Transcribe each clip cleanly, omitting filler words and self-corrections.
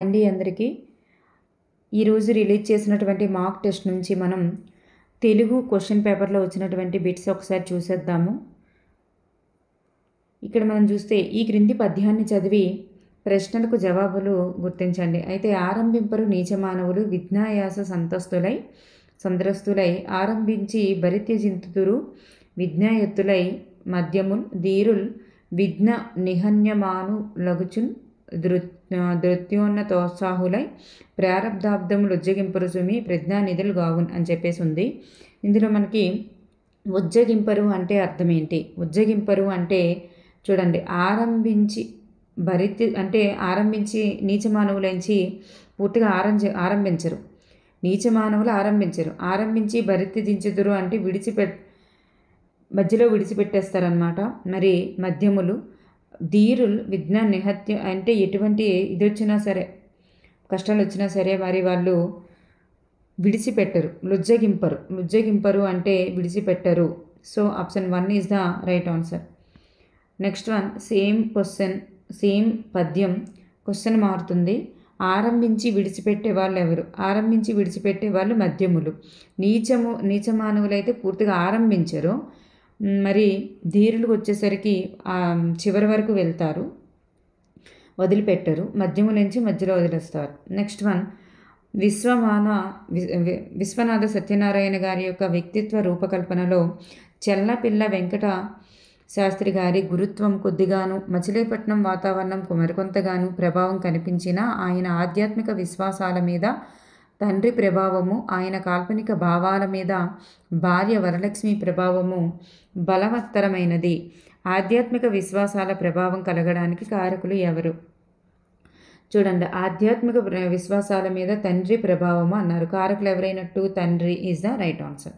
అండి అందరికీ ఈరోజు రిలీజ్ చేసినటువంటి మార్క్ టెస్ట్ నుంచి మనం తెలుగు క్వశ్చన్ పేపర్లో వచ్చినటువంటి బిట్స్ ఒకసారి చూసేద్దాము. ఇక్కడ మనం చూస్తే ఈ క్రింది పద్యాన్ని చదివి ప్రశ్నలకు జవాబులు గుర్తించండి. అయితే ఆరంభింపరు నీచమానవులు విజ్ఞాయాస సంద్రస్తులై ఆరంభించి భరిత్యజింతుతురు విజ్ఞాయత్తులై మధ్యముల్ ధీరుల్ విఘ్న నిహన్యమాను లగుచున్ దృత్యోన్నతోత్సాహులై ప్రారబ్ధాబ్దములు ఉజ్జగింపరు సుమి ప్రజ్ఞానిధులు గావున్ అని చెప్పేసి ఉంది. ఇందులో మనకి ఉజ్జగింపరు అంటే అర్థం ఏంటి? ఉజ్జగింపరు అంటే చూడండి, ఆరంభించి అంటే ఆరంభించి నీచమానవులంచి పూర్తిగా ఆరంభించరు. నీచమానవులు ఆరంభించి భరిత్య దించుదురు అంటే మధ్యలో విడిచిపెట్టేస్తారనమాట. మరి మధ్యములు ధీరులు విఘ్న నిహత్య అంటే ఎటువంటి ఇది వచ్చినా సరే, కష్టాలు వచ్చినా సరే మరి వాళ్ళు విడిచిపెట్టరు. లుజ్జగింపరు అంటే విడిచిపెట్టరు. So option 1 is the right answer. Next one, same question, same పద్యం, క్వశ్చన్ మారుతుంది. ఆరంభించి విడిచిపెట్టే వాళ్ళు ఎవరు? ఆరంభించి విడిచిపెట్టే వాళ్ళు మధ్యములు. నీచమానవులైతే పూర్తిగా ఆరంభించరు. మరి ధీరులకు వచ్చేసరికి చివరి వరకు వెళ్తారు, వదిలిపెట్టరు. మధ్యములంచి మధ్యలో వదిలేస్తారు. నెక్స్ట్ వన్, విశ్వనాథ సత్యనారాయణ గారి యొక్క వ్యక్తిత్వ రూపకల్పనలో చెల్లపిల్ల వెంకట శాస్త్రి గారి గురుత్వం కొద్దిగాను, మచిలీపట్నం వాతావరణం మరికొంతగాను ప్రభావం కనిపించిన ఆయన ఆధ్యాత్మిక విశ్వాసాల మీద తండ్రి ప్రభావము, ఆయన కాల్పనిక భావాల మీద భార్య వరలక్ష్మి ప్రభావము బలవత్తరమైనది. ఆధ్యాత్మిక విశ్వాసాల ప్రభావం కలగడానికి కారకులు ఎవరు? చూడండి, ఆధ్యాత్మిక విశ్వాసాల మీద తండ్రి ప్రభావము అన్నారు. కారకులు ఎవరైనట్టు? తండ్రి is the right answer.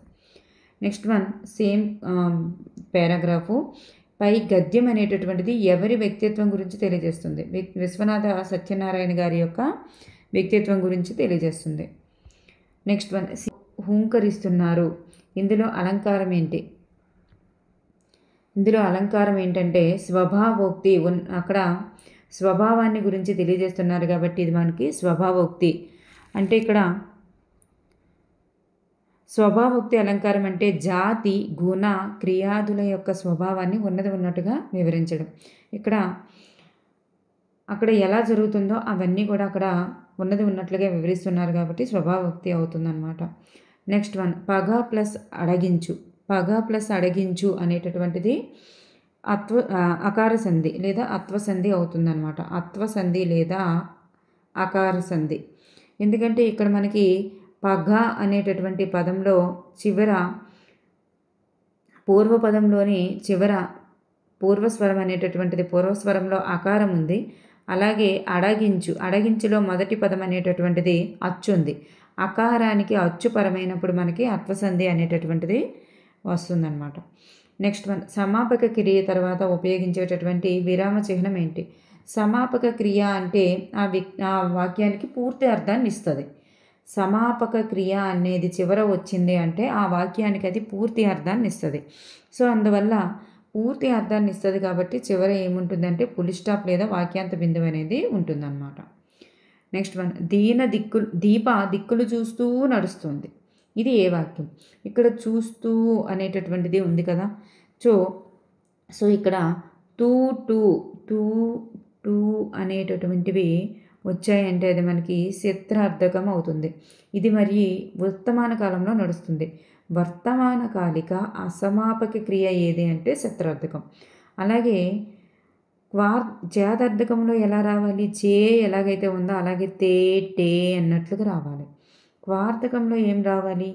Next one, same paragraph పై గద్యం అనేటటువంటిది ఎవరి వ్యక్తిత్వం గురించి తెలియజేస్తుంది? విశ్వనాథ సత్యనారాయణ గారి యొక్క వ్యక్తిత్వం గురించి తెలియజేస్తుంది. నెక్స్ట్ వన్, హూంకరిస్తున్నారు. ఇందులో అలంకారం ఏంటి? ఇందులో అలంకారం ఏంటంటే స్వభావోక్తి. అక్కడ స్వభావాన్ని గురించి తెలియజేస్తున్నారు కాబట్టి ఇది మనకి స్వభావోక్తి. అంటే ఇక్కడ స్వభావోక్తి అలంకారం అంటే జాతి, గుణ, క్రియాదుల యొక్క స్వభావాన్ని ఉన్నట్టుగా వివరించడం. అక్కడ ఎలా జరుగుతుందో అవన్నీ కూడా అక్కడ ఉన్నట్లుగా వివరిస్తున్నారు కాబట్టి స్వభావోక్తి అవుతుందన్నమాట. నెక్స్ట్ వన్, పగ ప్లస్ అడగించు అనేటటువంటిది అకార సంధి లేదా అత్వసంధి అవుతుందన్నమాట. అత్వసంధి లేదా అకార సంధి. ఎందుకంటే ఇక్కడ మనకి పగ అనేటటువంటి పదంలో చివర పూర్వపదంలోని చివర పూర్వస్వరం అనేటటువంటిది, పూర్వస్వరంలో అకారం ఉంది. అలాగే అడగించులో మొదటి పదం అనేటటువంటిది అచ్చు ఉంది. అకారానికి అచ్చు పరమైనప్పుడు మనకి అత్వసంధి అనేటటువంటిది వస్తుందన్నమాట. నెక్స్ట్ వన్, సమాపక క్రియ తర్వాత ఉపయోగించేటటువంటి విరామ చిహ్నం ఏంటి? సమాపక క్రియ అంటే ఆ వాక్యానికి పూర్తి అర్థాన్ని ఇస్తుంది. సమాపక క్రియ అనేది చివర వచ్చింది అంటే ఆ వాక్యానికి అది పూర్తి అర్థాన్ని ఇస్తుంది. సో అందువల్ల పూర్తి అర్థాన్ని ఇస్తుంది కాబట్టి చివర ఏముంటుందంటే ఫుల్ స్టాప్ లేదా వాక్యాంత బిందువు అనేది ఉంటుందన్నమాట. నెక్స్ట్ వన్, దీప దిక్కులు చూస్తూ నడుస్తుంది. ఇది ఏ వాక్యం? ఇక్కడ చూస్తూ అనేటటువంటిది ఉంది కదా. సో ఇక్కడ టూ అనేటటువంటివి వచ్చాయంటే అది మనకి శత్రార్థకం అవుతుంది. ఇది మరి వర్తమాన కాలంలో నడుస్తుంది. వర్తమాన కాలిక అసమాపక క్రియ ఏది అంటే శత్రార్థకం. అలాగే చేదర్థకంలో ఎలా రావాలి? చే ఎలాగైతే ఉందో అలాగే టే అన్నట్లుగా రావాలి. క్వార్థకంలో ఏం రావాలి?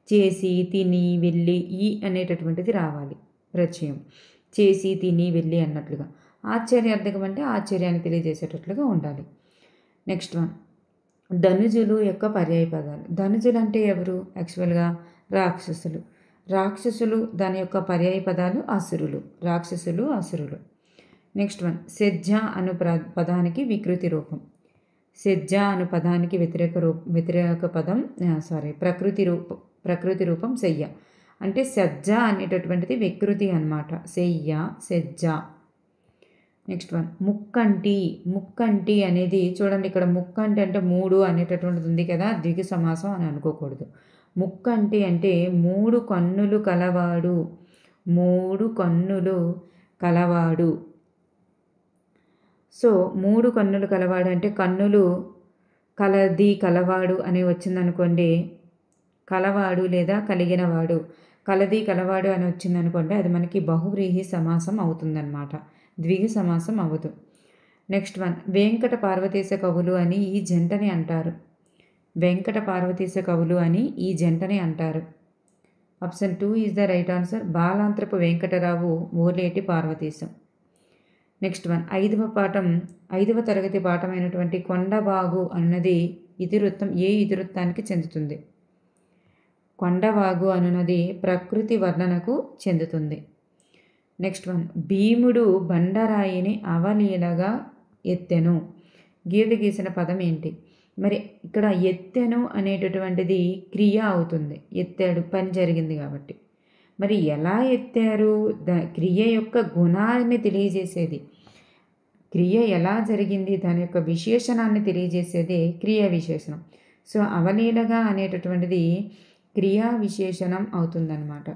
చేసి, తిని, వెళ్ళి, ఈ అనేటటువంటిది రావాలి ప్రత్యయం. చేసి, తిని, వెళ్ళి అన్నట్లుగా. ఆశ్చర్యార్థకం అంటే ఆశ్చర్యాన్ని తెలియజేసేటట్లుగా ఉండాలి. నెక్స్ట్ వన్, ధనుజులు యొక్క పర్యాయ పదాలు. ధనుజులు అంటే ఎవరు? యాక్చువల్గా రాక్షసులు దాని యొక్క పర్యాయ పదాలు అసురులు. రాక్షసులు, అసురులు. నెక్స్ట్ వన్, సెజ్జ అను పదానికి వికృతి రూపం. సెజ్జ అను పదానికి వ్యతిరేక పదం ప్రకృతి రూపం సెయ్య. అంటే సజ్జ అనేటటువంటిది వికృతి అన్నమాట. సెజ్జ. నెక్స్ట్ వన్ ముక్కంటి. ముక్కంటి అనేది చూడండి, ఇక్కడ ముక్కంటి అంటే 3 అనేటటువంటిది ఉంది కదా, ద్విగు సమాసం అని అనుకోకూడదు. ముక్కంటి అంటే 3 కన్నులు కలవాడు. 3 కన్నులు కలవాడు. సో 3 కన్నులు కలవాడు అంటే కన్నులు కలది కలవాడు అని వచ్చిందనుకోండి, కలవాడు లేదా కలిగినవాడు. కలది కలవాడు అని వచ్చిందనుకోండి, అది మనకి బహువ్రీహి సమాసం అవుతుందన్నమాట, ద్విగు సమాసం అవ్వదు. నెక్స్ట్ వన్ వెంకట పార్వతీశ కవులు అని ఈ జంటని అంటారు. వెంకట పార్వతీశ కవులు అని ఈ జంటని అంటారు. Option 2 is the right answer. Balantrapu Venkatarao, Oleti Parvateesam. Next one ఐదవ తరగతి పాఠమైనటువంటి కొండబాగు అన్నది ఇతివృత్తం ఏ ఇతివృత్తానికి చెందుతుంది? కొండవాగు అనున్నది ప్రకృతి వర్ణనకు చెందుతుంది. నెక్స్ట్ వన్ భీముడు బండరాయిని అవలీలగా ఎత్తెను. గీత గీసిన పదం ఏంటి? మరి ఇక్కడ ఎత్తెను అనేటటువంటిది క్రియ అవుతుంది, ఎత్తాడు పని జరిగింది కాబట్టి. మరి ఎలా ఎత్తారు? క్రియ యొక్క గుణాన్ని తెలియజేసేది, క్రియ ఎలా జరిగింది దాని యొక్క విశేషణాన్ని తెలియజేసేదే క్రియా విశేషణం. సో అవలీలగా అనేటటువంటిది క్రియా విశేషణం అవుతుందన్నమాట.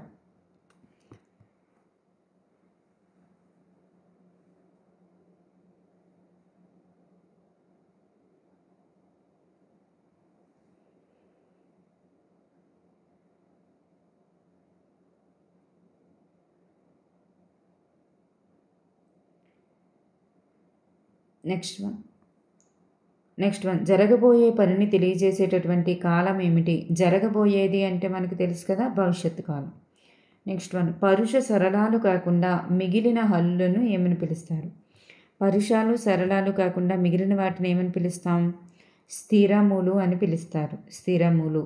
నెక్స్ట్ వన్ జరగబోయే పనిని తెలియజేసేటటువంటి కాలం ఏమిటి? జరగబోయేది అంటే మనకు తెలుసు కదా, భవిష్యత్తు కాలం. నెక్స్ట్ వన్ పరుష సరళాలు కాకుండా మిగిలిన హల్లులను ఏమని పిలుస్తారు? పరుషాలు సరళాలు కాకుండా మిగిలిన వాటిని ఏమని పిలుస్తాం? స్థిరములు అని పిలుస్తారు, స్థిరములు.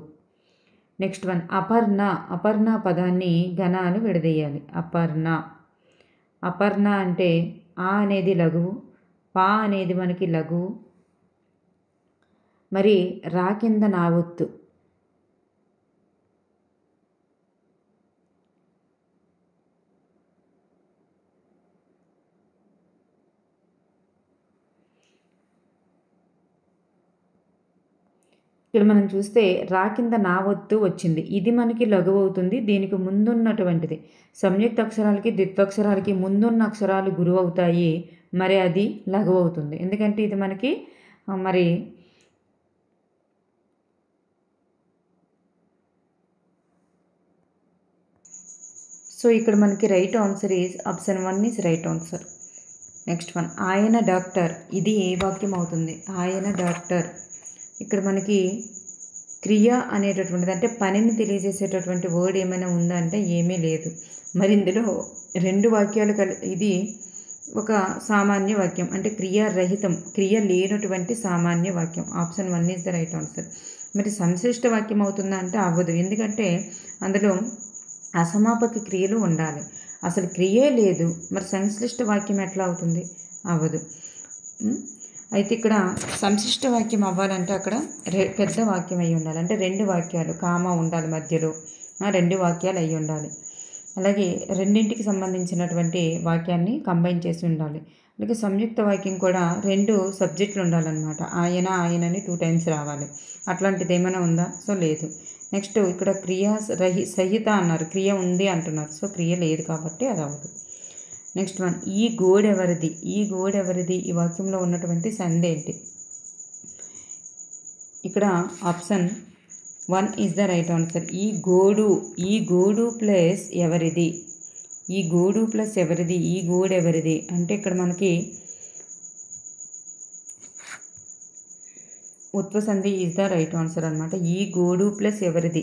నెక్స్ట్ వన్ అపర్ణ పదాన్ని గణాలు విడదీయాలి. అపర్ణ అంటే ఆ అనేది లఘువు, పా అనేది మనకి లఘువు, మరి రా కింద నావొత్తు. ఇక్కడ మనం చూస్తే రా కింద నావొత్తు వచ్చింది, ఇది మనకి లఘువు అవుతుంది. దీనికి ముందున్నటువంటిది సంయుక్త అక్షరాలకి ద్విత్వక్షరాలకి ముందున్న అక్షరాలు గురువు అవుతాయి, మరి అది లఘువు అవుతుంది. ఎందుకంటే ఇది మనకి మరి సో ఇక్కడ మనకి right answer is option 1 is right answer. Next one ఆయన డాక్టర్, ఇది ఏ వాక్యం అవుతుంది? ఆయన డాక్టర్. ఇక్కడ మనకి క్రియ అనేటటువంటిది అంటే పనిని తెలియజేసేటటువంటి వర్డ్ ఏమైనా ఉందా అంటే ఏమీ లేదు. మరి ఇందులో 2 వాక్యాలు ఇది ఒక సామాన్య వాక్యం అంటే క్రియారహితం, క్రియ లేనటువంటి సామాన్య వాక్యం. Option 1 is the right answer. మరి సంశ్లిష్ట వాక్యం అవుతుందా అంటే అవ్వదు, ఎందుకంటే అందులో అసమాపక క్రియలు ఉండాలి. అసలు క్రియే లేదు, మరి సంశ్లిష్ట వాక్యం ఎట్లా అవుతుంది? అవ్వదు. అయితే ఇక్కడ సంశిష్ట వాక్యం అవ్వాలంటే అక్కడ పెద్ద వాక్యం అయి ఉండాలి, అంటే 2 వాక్యాలు కామా ఉండాలి మధ్యలో, 2 వాక్యాలు అయి ఉండాలి. అలాగే రెండింటికి సంబంధించినటువంటి వాక్యాన్ని కంబైన్ చేసి ఉండాలి. అలాగే సంయుక్త వాక్యం కూడా 2 సబ్జెక్టులు ఉండాలన్నమాట. ఆయనని 2 టైమ్స్ రావాలి. అట్లాంటిది ఏమైనా ఉందా? సో లేదు. నెక్స్ట్ ఇక్కడ సహిత అన్నారు, క్రియ ఉంది అంటున్నారు, సో క్రియ లేదు కాబట్టి అది అవ్వదు. నెక్స్ట్ వన్ ఈ గోడెవరిది? ఈ వాక్యంలో ఉన్నటువంటి సంధి ఏంటి? ఇక్కడ option 1 is the right answer. ఈ గోడు ప్లస్ ఎవరిది? ఈ గోడు ప్లస్ ఎవరిది? ఈ గోడెవరిది అంటే ఇక్కడ మనకి ఉత్వసంధి ఈజ్ ద రైట్ ఆన్సర్ అనమాట. ఈ గోడు ప్లస్ ఎవరిది?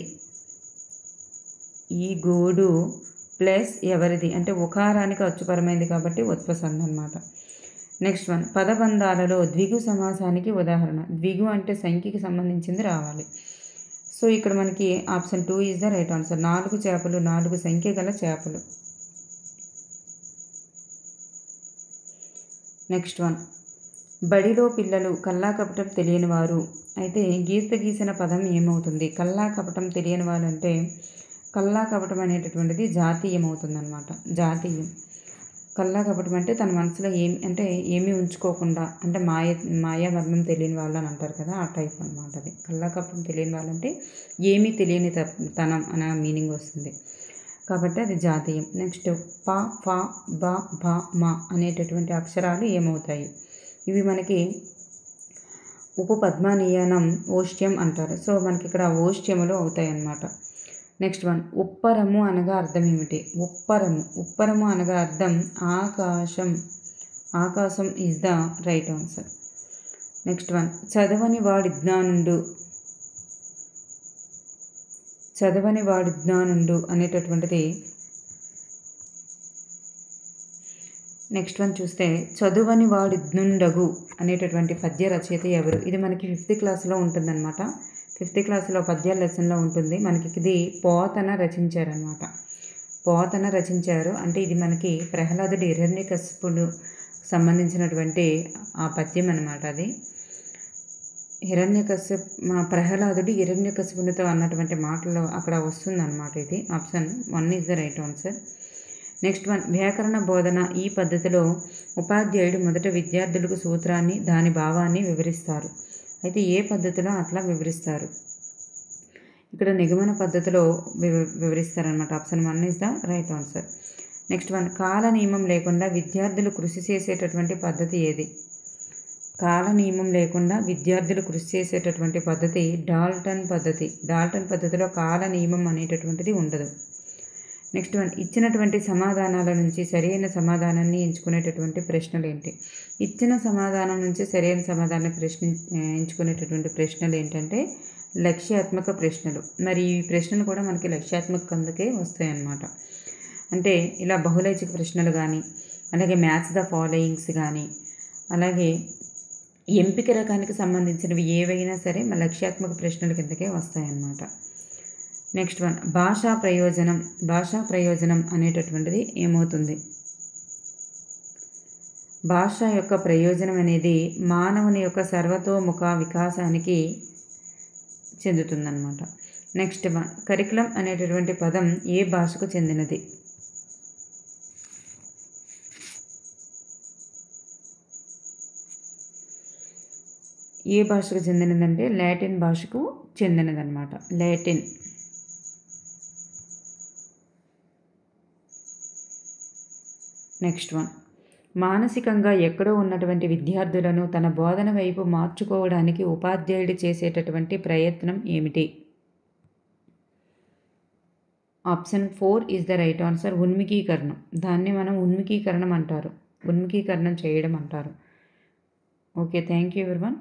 ఈ గోడు ప్లస్ ఎవరిది అంటే ఉకారానికి అచ్చుపరమైంది కాబట్టి ఉత్వసంధి అనమాట. నెక్స్ట్ వన్ పదబంధాలలో ద్విగు సమాసానికి ఉదాహరణ. ద్విగు అంటే సంఖ్యకి సంబంధించింది రావాలి. సో ఇక్కడ మనకి option 2 is the right answer. 4 చేపలు, 4 సంఖ్య గల చేపలు. నెక్స్ట్ వన్ బడిలో పిల్లలు కల్లా కపటం తెలియని వారు. అయితే గీసిన పదం ఏమవుతుంది? కల్లా కపటం తెలియని వారు అంటే కల్లా కపటం అనేటటువంటిది జాతీయం అవుతుందన్నమాట, జాతీయం. కల్లా కపటం అంటే తన మనసులో ఏమీ ఉంచుకోకుండా, అంటే మాయా మర్మం తెలియని వాళ్ళు అని అంటారు కదా, ఆ టైప్ అనమాట అది. కల్లా కపటం తెలియని వాళ్ళంటే ఏమీ తెలియని తనం అనే మీనింగ్ వస్తుంది, కాబట్టి అది జాతీయం. నెక్స్ట్ ప, ఫ, బ, భ, మ అనేటటువంటి అక్షరాలు ఏమవుతాయి? ఇవి మనకి ఉపపద్మానీయనం ఓష్ట్యం అంటారు. సో మనకి ఇక్కడ ఓష్ట్యములు అవుతాయి అన్నమాట. నెక్స్ట్ వన్, ఉప్పరము అనగా అర్థం ఏమిటి? ఉప్పరము అనగా అర్థం ఆకాశం. ఆకాశం is the right answer. Next one, చదవని వాడి జ్ఞానుండు అనేటటువంటిది. నెక్స్ట్ వన్ చూస్తే, చదువని వాడి జ్ఞుండగు అనేటటువంటి పద్య రచయిత ఎవరు? ఇది మనకి 5th క్లాస్లో ఉంటుందన్నమాట. 5th క్లాస్లో పద్యాల లెసన్లో ఉంటుంది. మనకి ఇది పోతన రచించారనమాట. పోతన రచించారు అంటే ఇది మనకి ప్రహ్లాదుడు హిరణ్యకశిపుడు సంబంధించినటువంటి ఆ పద్యం అనమాట. అది ప్రహ్లాదుడు హిరణ్యకశిపునితో అన్నటువంటి మాటలు అక్కడ వస్తుందన్నమాట. ఇది option 1 is the right answer. Next one, వ్యాకరణ బోధన ఈ పద్ధతిలో ఉపాధ్యాయుడు మొదట విద్యార్థులకు సూత్రాన్ని, దాని భావాన్ని వివరిస్తారు. అయితే ఏ పద్ధతిలో అట్లా వివరిస్తారు? ఇక్కడ నిగమన పద్ధతిలో వివరిస్తారనమాట. Option 1 is the right answer. Next one, కాల నియమం లేకుండా విద్యార్థులు కృషి చేసేటటువంటి పద్ధతి ఏది? కాల నియమం లేకుండా విద్యార్థులు కృషి చేసేటటువంటి పద్ధతి డాల్టన్ పద్ధతి. డాల్టన్ పద్ధతిలో కాల నియమం అనేటటువంటిది ఉండదు. నెక్స్ట్ వన్, ఇచ్చినటువంటి సమాధానాల నుంచి సరైన సమాధానాన్ని ఎంచుకునేటటువంటి ప్రశ్నలు ఏంటి? ఇచ్చిన సమాధానం నుంచి సరైన సమాధానం ఎంచుకునేటటువంటి ప్రశ్నలు ఏంటంటే లక్ష్యాత్మక ప్రశ్నలు. మరి ఈ ప్రశ్నలు కూడా మనకి లక్ష్యాత్మక కిందకే వస్తాయన్నమాట. అంటే ఇలా బహుళైచ్ఛిక ప్రశ్నలు కానీ, అలాగే మ్యాచ్ ద ఫాలోయింగ్స్ కానీ, అలాగే ఎంపిక రకానికి సంబంధించినవి ఏవైనా సరే మన లక్ష్యాత్మక ప్రశ్నల కిందకే వస్తాయన్నమాట. నెక్స్ట్ వన్, భాషా ప్రయోజనం అనేటటువంటిది ఏమవుతుంది? భాష యొక్క ప్రయోజనం అనేది మానవుని యొక్క సర్వతోముఖ వికాసానికి చెందుతుందన్నమాట. నెక్స్ట్ వన్, కరికులం అనేటటువంటి పదం ఏ భాషకు చెందినది? ఏ భాషకు చెందినదంటే లాటిన్ భాషకు చెందినదన్నమాట. లాటిన్. నెక్స్ట్ వన్, మానసికంగా ఎక్కడో ఉన్నటువంటి విద్యార్థులను తన బోధన వైపు మార్చుకోవడానికి ఉపాధ్యాయుడు చేసేటటువంటి ప్రయత్నం ఏమిటి? Option 4 is the right answer. ఉన్ముఖీకరణం. దాన్ని మనం ఉన్ముఖీకరణం చేయడం అంటారు. Okay, thank you everyone.